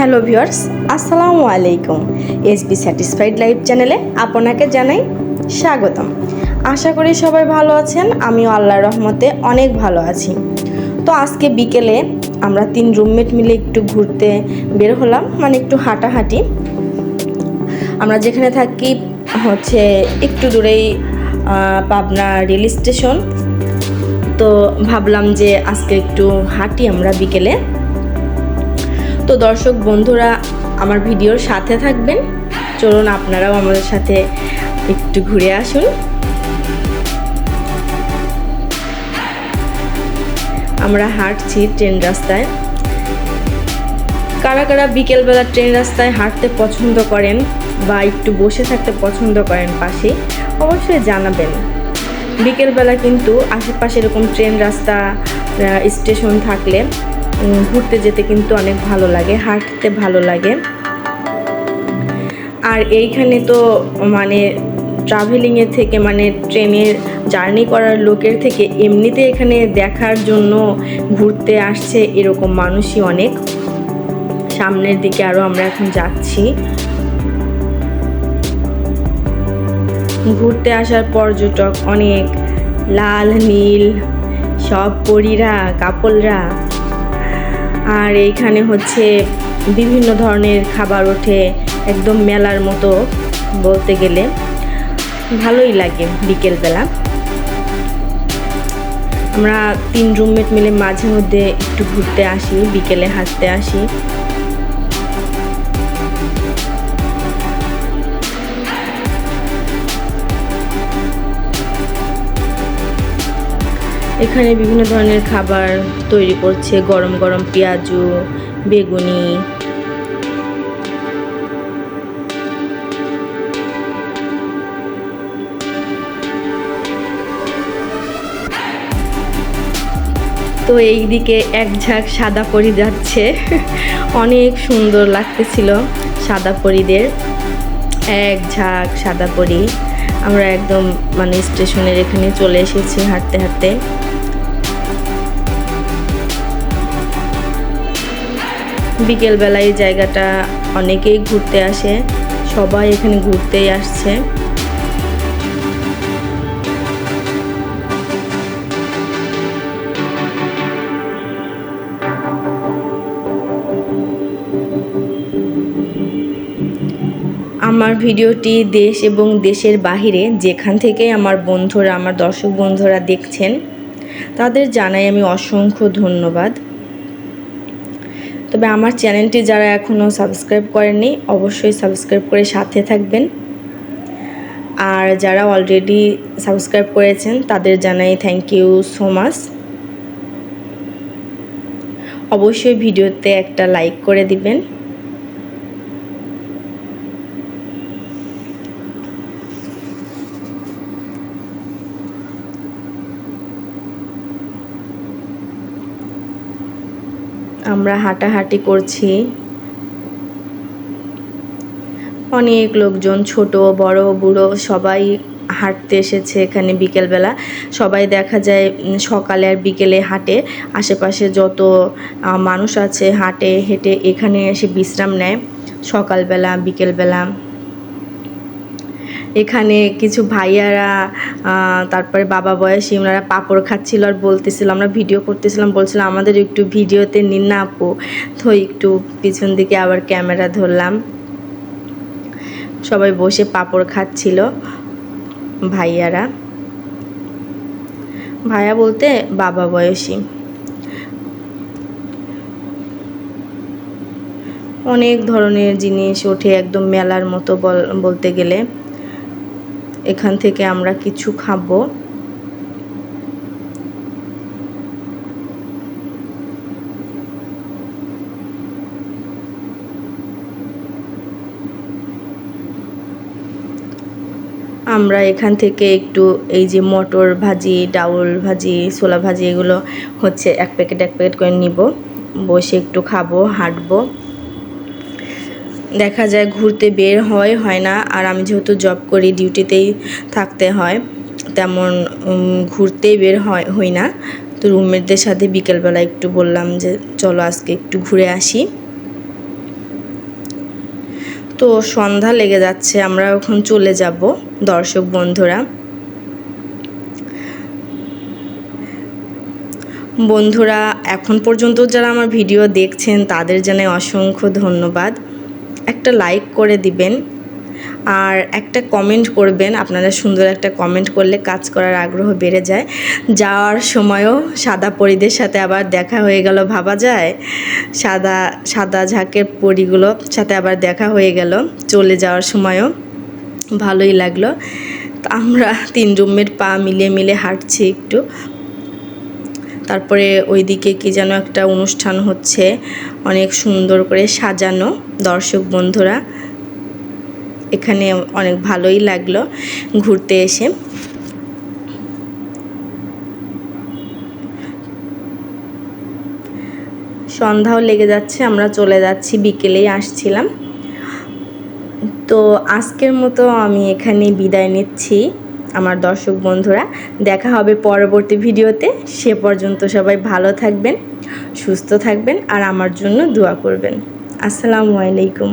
Hello viewers, আসসালামু আলাইকুম। SB satisfied life চ্যানেলে আপনাকে জানাই স্বাগতম। আশা করি সবাই ভালো আছেন। আমিও আল্লাহর রহমতে অনেক ভালো আছি। তো আজকে বিকেলে আমরা 3 রুমমেট মিলে একটু ঘুরতে বের হলাম, মানে একটু হাঁটাহাঁটি। আমরা যেখানে থাকি হচ্ছে একটু দূরেই পাবনা রেল স্টেশন। তো ভাবলাম যে আজকে একটু হাঁটি আমরা বিকেলে। তো দর্শক বন্ধুরা আমার ভিডিওর সাথে থাকবেন, চলুন আপনারাও আমাদের সাথে একটু ঘুরে আসুন। আমরা হাঁটছি ট্রেন রাস্তায়। কারা কারা বিকেলবেলা ট্রেন রাস্তায় হাঁটতে পছন্দ করেন বা একটু বসে থাকতে পছন্দ করেন পাশে, অবশ্যই জানাবেন। বিকেলবেলা কিন্তু আশেপাশে এরকম ট্রেন রাস্তা স্টেশন থাকলে ঘুরতে যেতে কিন্তু অনেক ভালো লাগে, হাঁটতে ভালো লাগে। আর এইখানে তো মানে ট্রাভেলিংয়ের থেকে, মানে ট্রেনের জার্নি করার লোকের থেকে এমনিতে এখানে দেখার জন্য ঘুরতে আসছে এরকম মানুষই অনেক। সামনের দিকে আরও আমরা এখন যাচ্ছি। ঘুরতে আসার পর্যটক অনেক, লাল নীল সব পরীরা কাপলরা। আর এইখানে হচ্ছে বিভিন্ন ধরনের খাবার ওঠে, একদম মেলার মতো বলতে গেলে। ভালোই লাগে বিকেলবেলা। আমরা 3 রুমমেট মিলে মাঝে মধ্যে একটু ঘুরতে আসি, বিকেলে হাঁটতে আসি। এখানে বিভিন্ন ধরনের খাবার তৈরি করছে, গরম গরম পেঁয়াজু, বেগুনি। তো এইদিকে এক ঝাঁক সাদা পরি যাচ্ছে, অনেক সুন্দর লাগতেছিল সাদা পরিদের। এক ঝাঁক সাদা পরি। আমরা একদম মানে স্টেশনের এখানে চলে এসেছি হাঁটতে হাঁটতে। বিকেলবেলায় এই জায়গাটা অনেকেই ঘুরতে আসে, সবাই এখানে ঘুরতেই আসছে। আমার ভিডিওটি দেশ এবং দেশের বাহিরে যেখান থেকে আমার বন্ধুরা, আমার দর্শক বন্ধুরা দেখছেন, তাদের জানাই আমি অসংখ্য ধন্যবাদ। তবে আমার চ্যানেলটি যারা এখনও সাবস্ক্রাইব করেননি, অবশ্যই সাবস্ক্রাইব করে সাথে থাকবেন। আর যারা অলরেডি সাবস্ক্রাইব করেছেন তাদের জানাই থ্যাংক ইউ সো মাচ। অবশ্যই ভিডিওতে একটা লাইক করে দিবেন। আমরা হাঁটাহাঁটি করছি, অনেক লোকজন, ছোট বড় বুড়ো সবাই হাঁটতে এসেছে এখানে বিকেলবেলা। সবাই দেখা যায় সকালে আর বিকেলে হাঁটে। আশেপাশে যত মানুষ আছে হাঁটে হেঁটে এখানে এসে বিশ্রাম নেয় সকালবেলা বিকেলবেলা। এখানে কিছু ভাইয়ারা, তারপরে বাবা বয়সী, ওনারা পাঁপড় খাচ্ছিল আর বলতেছিল, আমরা ভিডিও করতেছিলাম, বলছিলাম আমাদের একটু ভিডিওতে নিন না আপু। তো একটু পিছন দিকে আবার ক্যামেরা ধরলাম। সবাই বসে পাঁপড় খাচ্ছিল ভাইয়ারা। ভাইয়া বলতে বাবা বয়সী। অনেক ধরনের জিনিস ওঠে, একদম মেলার মতো বলতে গেলে। এখান থেকে আমরা কিছু খাবো। আমরা এখান থেকে একটু এই যে মটর ভাজি, ডাউল ভাজি, ছোলা ভাজি, এগুলো হচ্ছে এক প্যাকেট করে নিব, বসে একটু খাবো, হাঁটবো। দেখা যায় ঘুরতে বের হয় না। আর আমি যেহেতু জব করি, ডিউটিতেই থাকতে হয়, তেমন ঘুরতেই বের হই না। তো রুমমেটদের সাথে বিকেলবেলা একটু বললাম যে চলো আজকে একটু ঘুরে আসি। তো সন্ধ্যা লেগে যাচ্ছে, আমরা এখন চলে যাব দর্শক বন্ধুরা এখন পর্যন্ত যারা আমার ভিডিও দেখছেন তাদের জানাই অসংখ্য ধন্যবাদ। একটা লাইক করে দিবেন আর একটা কমেন্ট করবেন। আপনারা সুন্দর একটা কমেন্ট করলে কাজ করার আগ্রহ বেড়ে যায়। যাওয়ার সময়ও সাদা পরীদের সাথে আবার দেখা হয়ে গেল, ভাবা যায় সাদা ঝাঁকের পরীগুলোর সাথে আবার দেখা হয়ে গেল। চলে যাওয়ার সময়ও ভালোই লাগলো। তো আমরা 3 রুমমেট পা মিলিয়ে হাঁটছি একটু। তারপরে ওইদিকে কি যেন একটা অনুষ্ঠান হচ্ছে, অনেক সুন্দর করে সাজানো। দর্শক বন্ধুরা এখানে অনেক ভালোই লাগলো ঘুরতে এসে। সন্ধ্যাও লেগে যাচ্ছে, আমরা চলে যাচ্ছি, বিকেলেই আসছিলাম। তো আজকের মতো আমি এখানে বিদায় নিচ্ছি আমার দর্শক বন্ধুরা। দেখা হবে পরবর্তী ভিডিওতে। সে পর্যন্ত সবাই ভালো থাকবেন, সুস্থ থাকবেন আর আমার জন্য দোয়া করবেন। আসসালামু আলাইকুম।